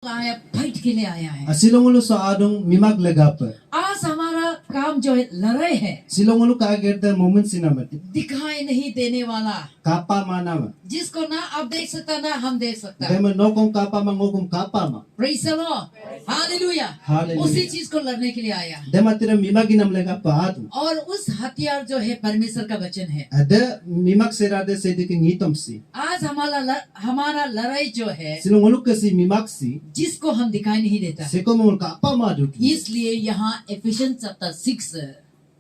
आया फाइट के लिए आया है। Silongulu sa adong mimag lagapa. आज हमारा काम जो है लड़ाई है, Silongulu kaagirda moment sinamati. दिखाई नहीं देने वाला, Kapa manama. जिसको ना आप देख सकता ना हम देख सकता। Dema nokom kapa mangokom kapa ma. Praise the lord, hallelujah. Hallelujah. उसी चीज को लड़ने के लिए आया Dema tira mimaginam lagapa adu. और उस हथियार जो है परमेश्वर का वचन है। Ada mimak serade sedike ngitom si. आज हमारा लड़ाई जो है, Silongulu kasi mimak si. जिसको हम दिखाई नहीं देता है। Sekomul kapa madu. इसलिए यहाँ efficiency chapter 6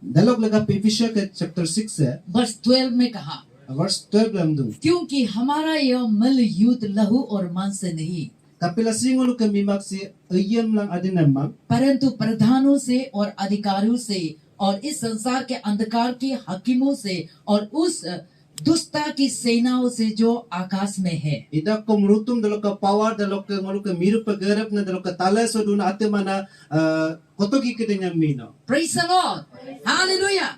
Dalog lagapa Ephesians chapter 6 है. वर्स 12 में कहा, Verse 12 lamdu. क्योंकि हमारा यह मल युद्ध लहू और मांस से नहीं, Kapila singulu ka mimak si ayam lang adinamang. परंतु प्रधानों से और अधिकारियों से और इस संसार के अंधकार के हकीमों से और उस दुष्टता की सेनाओं से जो आकाश में है। Ida ko mrutum dalok ka power dalok ka ngolu ka miru pagarap na dalok ka tala so dun ate mana kotoki kitenya mino. Praise the lord, hallelujah.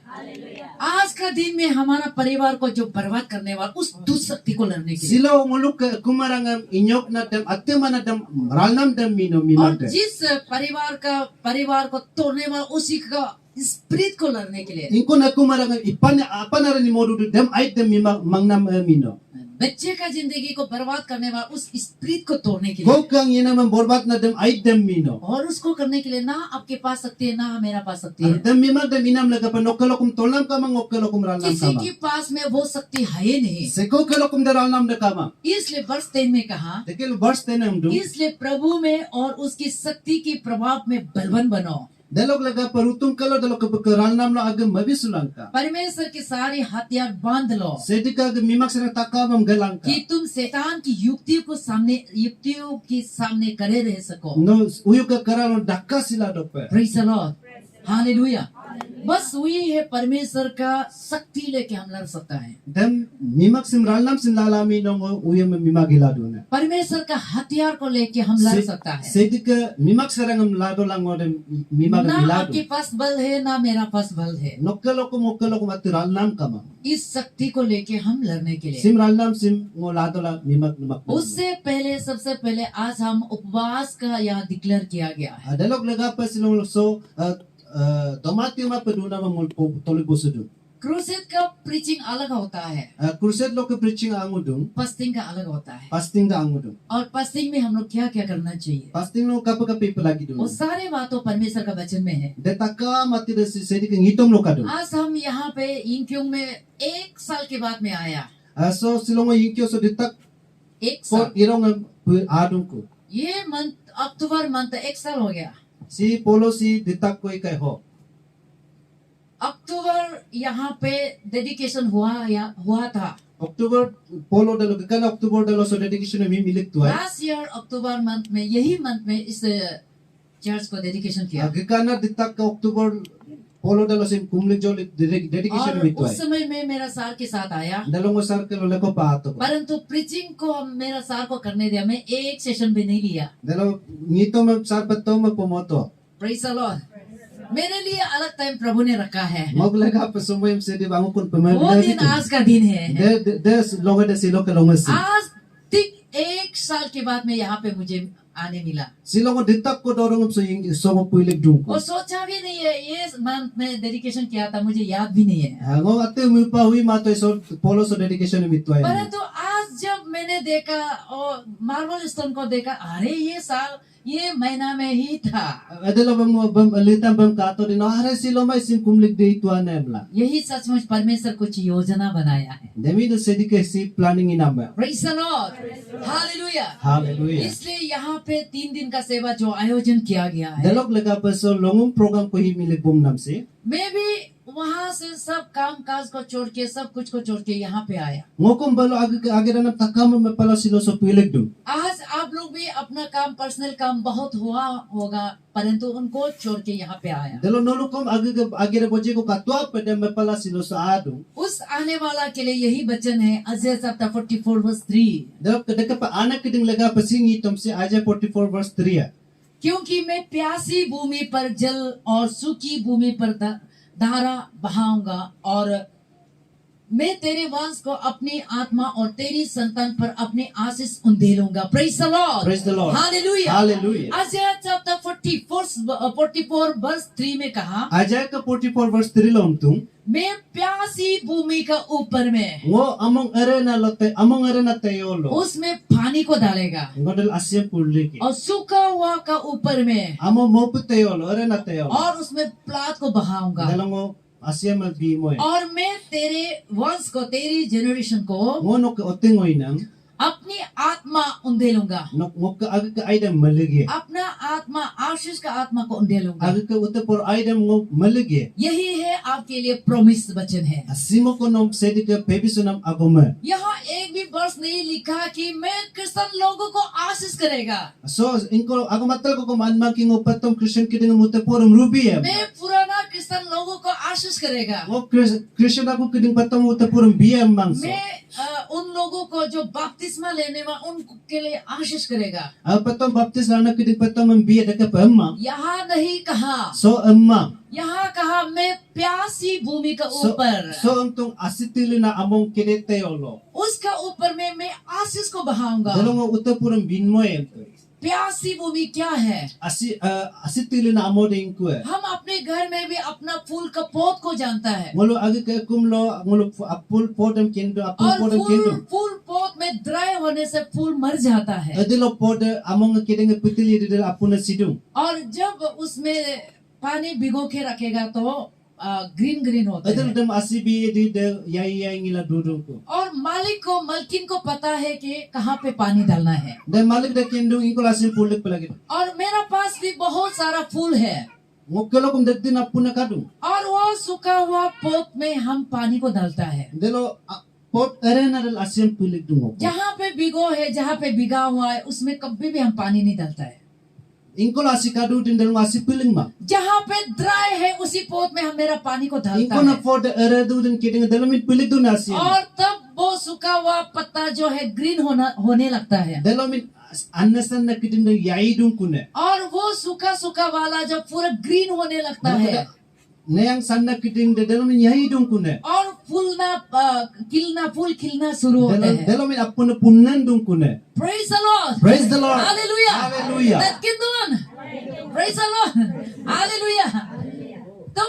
आज का दिन में हमारा परिवार को जो बर्बाद करने वाला उस दुष्ट शक्ति को लड़ने के लिए, Sila ngolu ka kumarangam inyok na dem ate mana dem ralnam dem mino और mimante. जिस परिवार को तोड़ने वाला उसी का स्पिरिट को लड़ने के लिए, Inko na kumarangam ipan apa na ni modu dem ait dem mima mangnam mino. बच्चे का जिंदगी को बर्बाद करने वाला उस स्पिरिट को तोड़ने के लिए, Go kang ina man borbat na dem ait dem mino. और उसको करने के लिए ना आपके पास शक्ति है ना मेरा पास शक्ति है। Dem mima dem inam laga pa nokkalokum tolam ka mang okkalokum ralnam किसी kama. के पास में वो शक्ति है ही नहीं। Seko kalokum de ralnam de kama. इसलिए वर्ष 3 में कहा, Dekil verse 10 am du. इसलिए प्रभु में और उसकी शक्ति के प्रभाव में बलवान बनो, Dalog laga parutum kalo dalog ka ralnam lo agam mabisulangka. परमेश्वर के सारे हथियार बांध लो Sedika के मिमक से तकावम गलंका कि तुम शैतान की युक्तियों के सामने खड़े रह सको। no uyu का करालो डक्का सिला दोपे प्रेज़ द लॉर्ड, हालेलुया। बस वही है परमेश्वर का शक्ति लेके हम लड़ सकता है। dem mimak sim ralnam sim lalami no uyu में मिमा गिला दोने परमेश्वर का हथियार को लेके हम लड़ सकता है। sedika mimak serangam lado lango de मिमा ना गिला आपके पास बल है ना मेरा पास बल है, nokkalo ko matu ralnam kama इस शक्ति को लेके हम लड़ने के लिए। sim ralnam sim ngo lado la mimak उससे पहले सबसे पहले आज हम उपवास का यहाँ डिक्लेयर किया गया है। dalog laga pa silong so domati ma peduna ma toli bosudu crusade का प्रीचिंग अलग होता है, crusade lo ke preaching angudung fasting का अलग होता है। fasting da angudung और फास्टिंग में हम लोग क्या क्या करना चाहिए, fasting lo kapag people lagi वो dun सारे बातों परमेश्वर का वचन में है। Detaka mati de sedika ngitom lo kadun. आज हम यहाँ पे इंक्योंग में 1 साल के बाद में आया, So silongo yinkyo so detak 1 for साल, irong adung ko. ये मंथ अक्टूबर मंथ 1 साल हो गया। Si polo si detak ko ikay ho. अक्टूबर यहाँ पे डेडिकेशन हुआ था। October polo dalo kan October dalo so dedication mi milik tuai. Last year October month में यही मंथ में इस चर्च को डेडिकेशन किया Agkana detak ka October polo dalo sim kumlik jo dedication और mi उस tuai. समय में मेरा सार के साथ आया, Dalong circle lo ko pa ato. परंतु प्रीचिंग को मेरा सार को करने दिया, मैं एक सेशन भी नहीं लिया। Dalo ngito me sar pato me pomoto. Praise the Lord, मेरे लिए अलग टाइम प्रभु ने रखा है। Maglaga pa sumoyem se di bango kun वो pemel. दिन आज का दिन है। Des longa de silo ka longa si. आज ठीक 1 साल के बाद में यहाँ पे मुझे आने मिला Silongo detak ko dorong so yung so mo puilik dung ko. और सोचा भी नहीं है ये मंथ में डेडिकेशन किया था, मुझे याद भी नहीं है। Hango ate mo pa hui mato so polo so dedication mi tuai. परंतु आज जब मैंने देखा और मार्बल स्टोन को देखा, अरे ये साल ये महीना में ही था। Adelo bam litam bam kato din are silo mai sim kumlik de tuan emla. यही सचमुच परमेश्वर कुछ योजना बनाया है। Demi do sedike si planning inamba. Praise the lord, hallelujah. Hallelujah. इसलिए यहाँ पे 3 दिन का सेवा जो आयोजन किया गया है, Dalog lega pa so longum program ko hi milik bum nam si. मैं भी वहाँ से सब काम काज को छोड़ के सब कुछ को छोड़ के यहाँ पे आया। Ngokom balo age ranam takam me pala silo so puilik dung. आज आप लोग भी अपना काम पर्सनल काम बहुत हुआ होगा, परंतु उनको छोड़ ke यहाँ पे आया। Dalo nolukom age boje ko katwa pe dem me pala silo so adung. उस आने वाला के लिए यही वचन है, अज़ेज़ chapter 44 verse 3, Dalog kedeka pa anak keding lega pa singi tom si Isaiah 44 verse 3. क्योंकि मैं प्यासी भूमि पर जल और सूखी भूमि पर धारा बहाऊंगा और मैं तेरे वंश को अपनी आत्मा और तेरी संतान पर अपने आशीष उंडेलूंगा. Praise the Lord. Praise the Lord. Hallelujah. Hallelujah. Isaiah chapter 44 verse 3 में कहा, Aja ka 44 verse 3 lomtung. मैं प्यासी भूमि का ऊपर में Ngo among arena teyolo. उसमें पानी को डालेगा, Ngodel asyam puliki. और सूखा हुआ का ऊपर में Amo mopu teyolo arena teyolo. और उसमें प्लात को बहाऊंगा. Dalongo asyam bi mo. और मैं तेरे वंश को, तेरी जनरेशन को Ngo no ka otengoy nam. अपनी आत्मा उंडेलूंगा. Ngo ka aga ka aidam maligi. अपना आत्मा, आशीष का आत्मा को उंडेलूंगा. Aga ka utapor aidam ngo maligi. यही है आपके लिए प्रोमिस वचन है. Asimo ko nom sedi ka pebisunam agoma. यहाँ एक भी वर्ष नहीं लिखा कि मैं क्रिश्चियन लोगों को आशीष करेगा. So inko agomatal ko manma king upatom Christian kiding mutaporum rubi ya. मैं पुराना क्रिश्चियन लोगों को आशीष करेगा. Ngo Christian ako kiding patom utaporum biya mangso. मैं उन लोगों को जो बपतिस्मा लेने में उनके लिए आशीष करेगा. Patom baptis lana kiding patom biya deka pemma. यहाँ नहीं कहा, So emma. यहाँ कहा मैं प्यासी भूमि का ऊपर, So untung asitilu na among kidete yolo. उसका ऊपर में मैं आशीष को बहाऊंगा. Dalongo utaporum binmo ya. प्यासी भूमि क्या है? Asitilu na amo ding ko. हम अपने घर में भी अपना फूल का पौध को जानता है, Ngolo agi ka kumlo ngolo apul podam kendo apul और podam kendo. फूल पौध में ड्राई होने से फूल मर जाता है. Adilo pod among kiding pitili didel apuna sidung. और जब उसमें पानी भिगो के रखेगा तो ग्रीन ग्रीन होता Adil है. dam asibi di de yai ngila dudung ko. और मालिक को, मलकिन को पता है कि कहाँ पे पानी डालना है. Dan malik da kendo ingko asim pulik palagi. और मेरा पास भी बहुत सारा फूल है, Ngokelo kum dadin apuna kadung. और वो सूखा हुआ पौध में हम पानी को डालता है. Delo pot arena dal asim pulik dungo. जहाँ पे भिगो है, जहाँ पे भिगा हुआ है, उसमें कभी भी हम पानी नहीं डालता है. Ingko asikadu din dal asip puling ma. जहाँ पे ड्राई है उसी पौध में हम मेरा पानी को डालता Ingko na है. pod aradu din kiding dalamit pulik dun asim. और तब वो सूखा हुआ पत्ता जो है ग्रीन होने लगता है. Dalamit annasan na kiding yai dung kune. और वो सूखा सूखा वाला जब पूरा ग्रीन होने लगता है Nayang sanna kiding de dalamit yai dung kune. और फूल खिलना शुरू होते हैं. Dalamit apuna punnan dung kune. Praise the Lord. Praise the Lord. Hallelujah. Hallelujah. Let's doon. Praise the Lord. Hallelujah. तो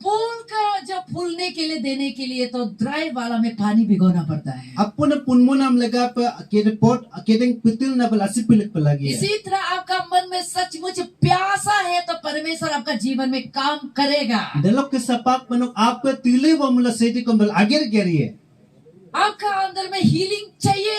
फूल का जब फूलने के लिए, देने के लिए तो ड्राई वाला में पानी भिगोना पड़ता है. Apuna punmunam laga pa kiding pot kiding pitil na bal asip pulik palagi. इसी तरह आपका मन में सचमुच प्यासा है तो परमेश्वर आपका जीवन में काम करेगा. Dalok ke sapak manok आपका तिले वो मुला सेठी को बल आगे करिए. आपका अंदर में हीलिंग चाहिए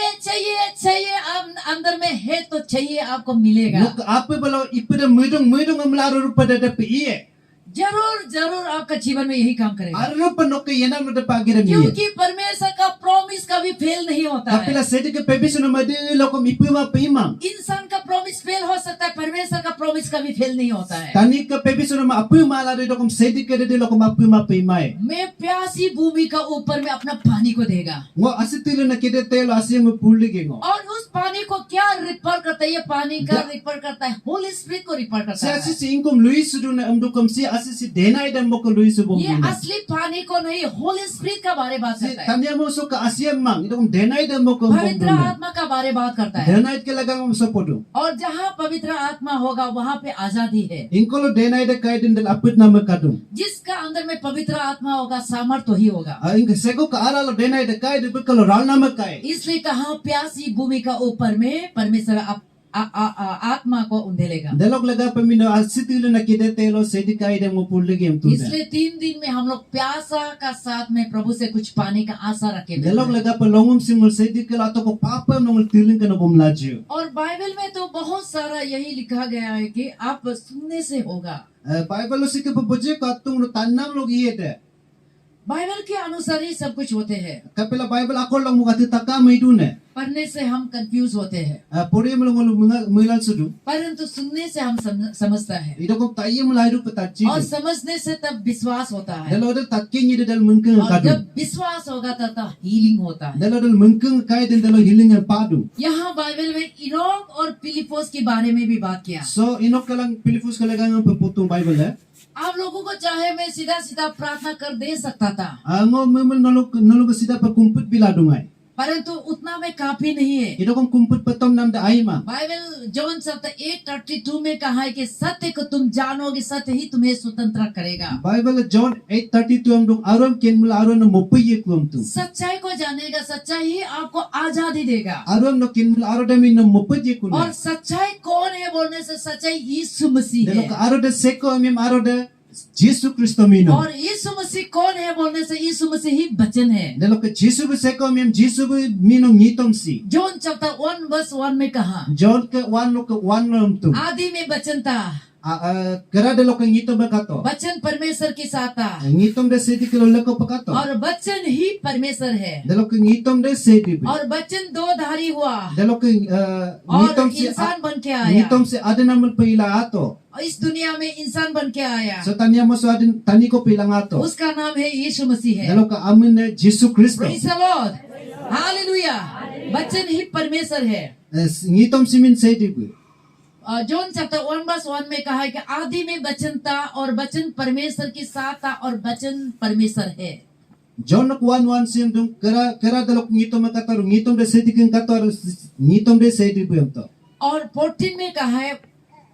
अंदर में है तो चाहिए, आपको मिलेगा. Nuk apa balo ipeda mudung amlaru rupa dada piye. जरूर आपका जीवन में यही काम करेगा. Aru panok ke yana nuda pagira miye. क्योंकि परमेश्वर का प्रॉमिस कभी फेल नहीं होता है. Apila सेठी के pebisu na madi lokom ipuma pimam. इंसान का प्रॉमिस फेल हो सकता है, परमेश्वर का प्रॉमिस कभी फेल नहीं होता है. Tani ke pebisu na apuma la de lokom सेठी के de lokom apuma pimai. मैं प्यासी भूमि का ऊपर में अपना पानी को देगा. Ngo asitilu na kide telo asim puligi ngo. और उस पानी को क्या रिफर करता है? ये पानी का रिफर करता है होली स्पिरिट को रिफर करता Si है. asisi ingkom Luis sudu na amdukom si asisi denai dan moko Luis subong. ये असली पानी को नहीं, होली स्पिरिट का बारे बात Si करता है, tanya mo so ka asim mang idokom denai dan moko पवित्र bong. आत्मा का बारे बात करता है. Denai ke lagang mo sopodo. और जहाँ पवित्र आत्मा होगा वहाँ पे आजादी है. Ingkolo denai de kaidin del apit na makadum. जिसका अंदर में पवित्र आत्मा होगा सामर्थ्य ही होगा. Ingka sego ka aralo denai de kaidin bekalo ral na makai. इसलिए कहा प्यासी भूमि का ऊपर में परमेश्वर आत्मा को उंडेलेगा. Delok laga pamino asitilu na kide telo sedi kaidin mo puligi am tu. इसलिए 3 दिन में हम लोग प्यासा का साथ में प्रभु से कुछ पाने का आशा रखे हुए Delok हैं. laga pa longum simul sedi kala to ko papa nongul tiling kana bomlaju. और बाइबल में तो बहुत सारा यही लिखा गया है कि आप सुनने से होगा. Bible lo sikhe pa boje ka tung lo tanam log iye de. Bible के अनुसार ही सब कुछ होते हैं. Kapila Bible akol lang mo kati taka maidune. पढ़ने से हम कंफ्यूज होते हैं, Pori mo ngol milal sudu. परंतु सुनने से हम समझता है, Idoko taye mo lairu patachi. और समझने से तब विश्वास होता है. Delo del takke ni del mungkeng और kadu. जब विश्वास होगा तब हीलिंग होता है. Delo del mungkeng kaidin delo healing ang padu. यहाँ बाइबल में इनोक और फिलिपोस के बारे में भी बात किया. So inok kalang Pilipus kalagang ang puputong Bible eh. आप लोगों को चाहे मैं सीधा सीधा प्रार्थना कर दे सकता था, Ngo memang nolok sida per kumput bila dungai. परंतु उतना में काफी नहीं है। Ito kong kumput patom nam da aima. Bible John chapter 8:32 में कहा है कि सत्य को तुम जानोगे, सत्य ही तुम्हें स्वतंत्र करेगा। Bible John 8:32 am dong aron ken mula aron no mopai ku am tu. सच्चाई को जानेगा, सच्चाई ही आपको आजादी देगा। Aron no ken mula aron da min no mopai ku और na. सच्चाई कौन है बोलने से सच्चाई यीशु मसीह Delok है। aron da seko am aron da Jesus Kristo mino. और यीशु मसीह कौन है बोलने से यीशु मसीह ही वचन है। Delok Jesus bu seko am Jesus bu mino ngitom si. John chapter 1:1 में कहा, John ke 1 am tu. आदि में वचन था, Kera delok ngitom ba kato. वचन परमेश्वर के साथ था Ngitom da sedi ke leko pa kato. और वचन ही परमेश्वर है। Delok ngitom da sedi bu. और वचन दो धारी हुआ Delok और ngitom si इंसान बन के आया, ngitom si ada namal pila ato. और इस दुनिया में इंसान बन के आया। So tanya mo so adin tani ko pilang ato. उसका नाम है यीशु मसीह है। Delok amin na Jesus Kristo. Praise the lord, hallelujah. वचन ही परमेश्वर है। Ngitom si min sedi bu. John chapter 1:1 में कहा है कि आदि में वचन था और वचन परमेश्वर के साथ था और वचन परमेश्वर है। John 1:1 sim dong kera delok ngitom ka kato ngitom de sedi ken kato ngitom de sedi bu am to. और 14 में कहा है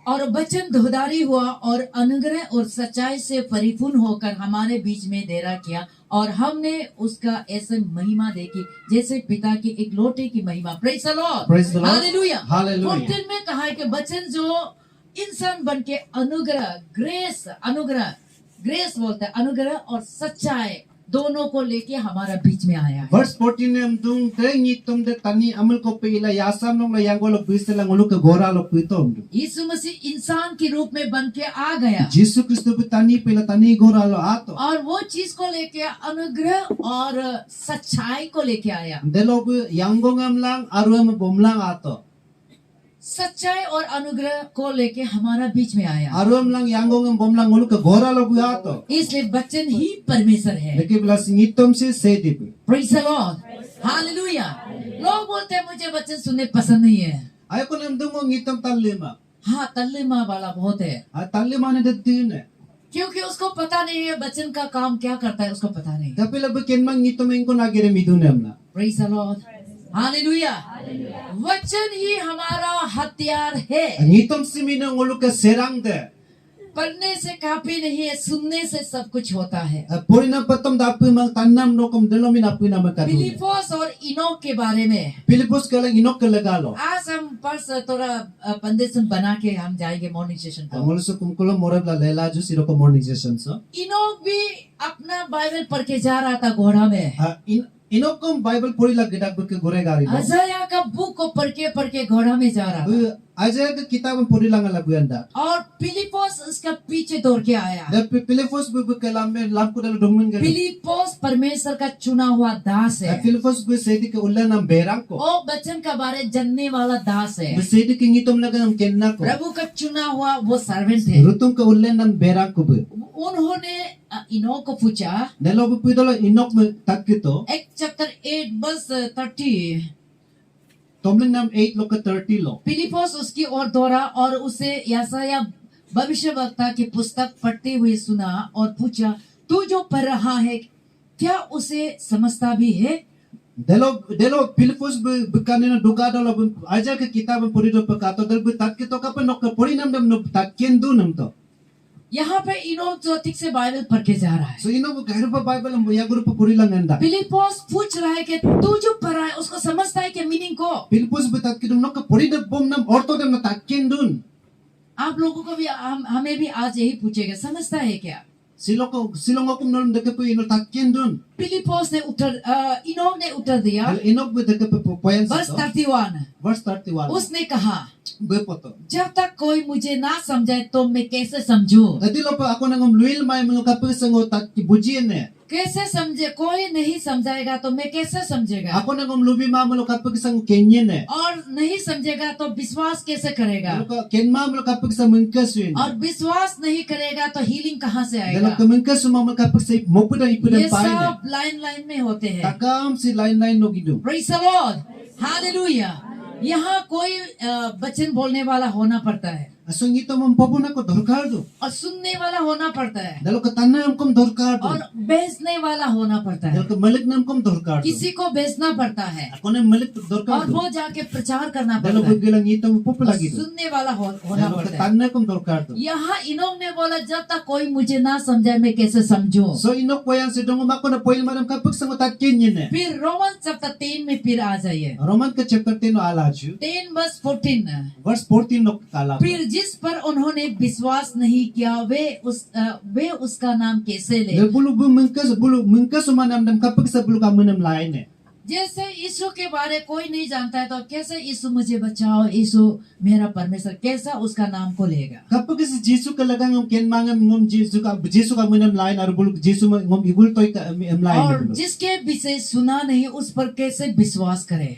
और वचन दुधारी हुआ और अनुग्रह और सच्चाई से परिपूर्ण होकर हमारे बीच में डेरा किया और हमने उसका ऐसे महिमा देखी जैसे पिता की एक लोटे की महिमा। Praise the lord, Praise the Lord. Hallelujah. Hallelujah. 14 में कहा है कि वचन जो इंसान बन के अनुग्रह, ग्रेस बोलते हैं, अनुग्रह और सच्चाई दोनों को लेके हमारा बीच में आया है। Verse 14 am dong te ngitom de tani amal ko pila yasam nong la yang ko lo bisela ngulu ke gora lo pitom. यीशु मसीह इंसान के रूप में बन के आ गया Jesus Kristo bu tani pila tani gora lo ato. और वो चीज को लेके अनुग्रह और सच्चाई को लेके आया। Delo bu yanggong am lang aru am bomlang ato. सच्चाई और अनुग्रह को लेके हमारा बीच में आया, Aru am lang yanggong am bomlang ngulu ke gora lo bu ato. इसलिए वचन ही परमेश्वर है। Leki belas ngitom si sedi bu. Praise the lord, hallelujah. लोग बोलते हैं मुझे वचन सुनने पसंद नहीं है। Ayo ko nam dungo ngitom talima. हाँ, तल्लीमा वाला बहुत है, Talima ne de tine. क्योंकि उसको पता नहीं है वचन का काम क्या करता है, उसको पता नहीं। Tapi labu ken mang ngitom engko nagere midune amna. Praise the lord, hallelujah. वचन ही हमारा हथियार है। Ngitom si mino ngulu ke serang de. पढ़ने से काफी नहीं है, सुनने से सब कुछ होता है। Purina patom dapu mang tanam nokom delomin apu nama kadune. Philipose और इनोक के बारे में Pilipus kala inok ke legalo. आज हम पर थोड़ा पंडित बना के हम जाएंगे मॉर्निंग सेशन को। Ngulu su kumkulo morab la lela ju siro ko morning session so. Enoch भी अपना बाइबल पढ़ के जा रहा था घोड़ा में। Inok kom Bible puri la gedak berke gore gari lo. अजाया का बुक को पढ़ के घोड़ा में जा रहा था Aja ke kitab puri la ngala buanda. और फिलिपोस उसका पीछे दौड़ के आया। Da Pilipus bu kelam me lam ku dal dongmen gari. Philipose परमेश्वर का चुना हुआ दास है, Pilipus bu sedi ke ulla nam berang ko. वो वचन का बारे जानने वाला दास है, Bu sedi ke ngitom laga nam kenna ko. प्रभु का चुना हुआ वो सर्वेंट है। Rutum ke ulla nam berang ko bu. उन्होंने इनोक को पूछा, Nelo bu pidolo inok me takito. एक chapter 8:30, Tomlin nam 8 lo ke 30 lo. Philipose उसकी ओर दौड़ा और उसे यशायाह भविष्यवक्ता की पुस्तक पढ़ते हुए सुना और पूछा, तू जो पढ़ रहा है क्या उसे समझता भी है? Delo Pilipus bu kanina duga dalo bu aja ke kitab puri do pekato dal bu takito ka pa nok ke puri nam nam no takken du nam to. यहाँ पे इनोक जो ठीक से बाइबल पढ़ के जा रहा है। So ino bu gairu pa Bible am ya guru pa puri lang anda. Philipose पूछ रहा है कि तू जो पढ़ रहा है उसको समझता है क्या मीनिंग को? Pilipus bu takkidum nok ke puri de bom nam orto dem na takken dun. आप लोगों को भी हमें भी आज यही पूछेगा, समझता है क्या? Silong akum nom de ke pu ino takken dun. Philipose ने इनोक ने उत्तर दिया, Al inok bu de ke pu poyan verse sa. 31, Verse 31. उसने कहा, Bu poto. जब तक कोई मुझे ना समझाए तो मैं कैसे समझूं? Dadi lo pa ako nangom luil mai mga kapu sango tak bujien ne. कैसे समझे? कोई नहीं समझाएगा तो मैं कैसे समझेगा? Ako nangom lubi ma mga kapu sango kenyen ne. और नहीं समझेगा तो विश्वास कैसे करेगा? Ken ma mga kapu sa mungkaswin. और विश्वास नहीं करेगा तो हीलिंग कहाँ से Dalam आएगा? kemengkas semua kapu sa mopudan ये ipudan paine. सब लाइन में होते हैं। Takam si lain-lain no gidu. Praise the lord, hallelujah. यहाँ कोई वचन बोलने वाला होना पड़ता है। So ngito mo popuna ko dorkar do. और सुनने वाला होना पड़ता है Dalo ka tanam kom dorkar do. और बेचने वाला होना पड़ता Dalo है। ka malik nam kom dorkar do. किसी को बेचना पड़ता है Ako na malik dorkar और do. वो जाके प्रचार करना Dalo पड़ता है bilang ngito mo popo और lagi do. सुनने वाला होना Dalo ka पड़ता है। tanam kom dorkar do. यहाँ इन्होंने बोला जब तक कोई मुझे ना समझे मैं कैसे समझूं। So inok ko yan si dongom ako na poil madam kapag sa ngotat kinyin eh. फिर रोमन चैप्टर 3 में फिर आ जाइए, Roman ka chapter 10 no alaju. 10 verse 14। Verse 14 no kala. फिर जिस पर उन्होंने विश्वास नहीं किया वे उसका नाम कैसे ले। Dal bulu mungkas umanam dam kapag sa bulu ka manam lain eh. जैसे यीशु के बारे कोई नहीं जानता है तो कैसे यीशु मुझे बचाओ, यीशु मेरा परमेश्वर, कैसा उसका नाम को लेगा। Kapag si Jesu ka lagang ngom ken mangam ngom Jesu ka manam lain ar bulu Jesu ngom ibul toy ka am lain. और जिसके विषय सुना नहीं उस पर कैसे विश्वास करे।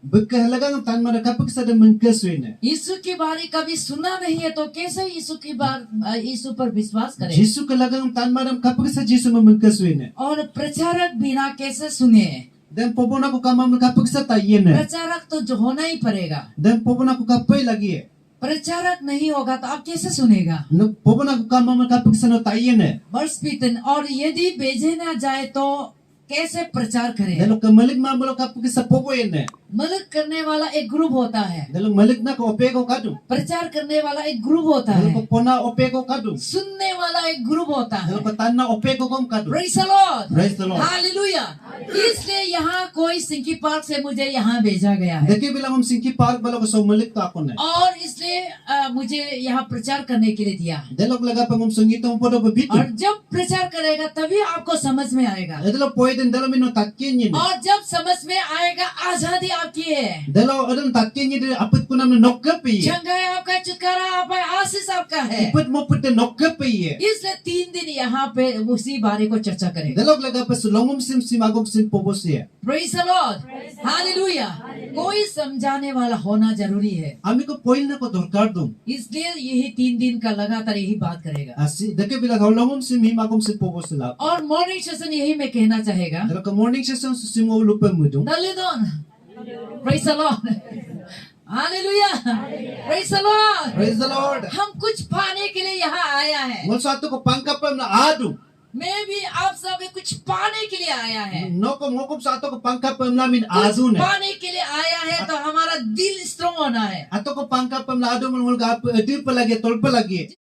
Begkahalagang tan mara kapag sa dam mungkas win eh. यीशु के बारे कभी सुना नहीं है तो कैसे यीशु पर विश्वास करे। Jesu ka lagang tan maram kapag sa Jesu mamungkas win eh. और प्रचारक बिना कैसे सुने। Dan popona ko kamam kapag sa tayen eh. प्रचारक तो जो होना ही पड़ेगा। Dan popona ko kapay lagi eh. प्रचारक नहीं होगा तो आप कैसे सुनेगा। No popona ko kamam kapag sa no tayen eh. वर्ष 15 और यदि भेजे ना जाए तो कैसे प्रचार करे। Dalo ka malik mamulo kapag sa popo yen eh. मदद करने वाला एक ग्रुप होता है, Dalo malik na ko ope ko kadu. प्रचार करने वाला एक ग्रुप होता Dalo है, ko pona ope ko kadu. सुनने वाला एक ग्रुप होता है। Dalo ko tan na ope ko kom kadu. Praise the Lord, Praise the Lord. Hallelujah. इसलिए यहाँ कोई सिंकी पार्क से मुझे यहाँ भेजा गया है Daki bilang om singki park balo ko so malik to ako na. और इसलिए मुझे यहाँ प्रचार करने के लिए दिया है। Dalo ko laga pang om sungito mo podo babito. और जब प्रचार करेगा तभी आपको समझ में आएगा Dalo pwede dalo mino tatkin yin. और जब समझ में आएगा आजादी आपकी है, Dalo odon tatkin yin apit ko naman nokkapi. चंगाई आपका, छुटकारा आपका, आशीष आपका है। Ipit mo pute nokkapi. इसलिए 3 दिन यहाँ पे उसी बारे को चर्चा करेगा। Dalo laga pa sulongom sim agom sim pobosi. Praise the lord, hallelujah. कोई समझाने वाला होना जरूरी है, Ami ko poil na ko dorkar dum. इसलिए यही 3 दिन का लगातार यही बात करेगा। Asi daki bilang holongom sim him agom sim pobosi la. और मॉर्निंग सेशन यही मैं कहना चाहेगा। Dalo ka morning session sa sim lupa mo dum. नलिदोन, praise the lord, hallelujah, praise the lord. Praise the Lord. हम कुछ पाने के लिए यहाँ आया है। Ngol sa ato ko pangkapam na adu. मैं भी आप सब में कुछ पाने के लिए आया है। Ngokom sa ato ko pangkapam namin कुछ adu na. पाने के लिए आया है तो हमारा दिल स्ट्रॉन्ग होना है। Ato ko pangkapam na adu mo ngol ka adu palagi tol palagi.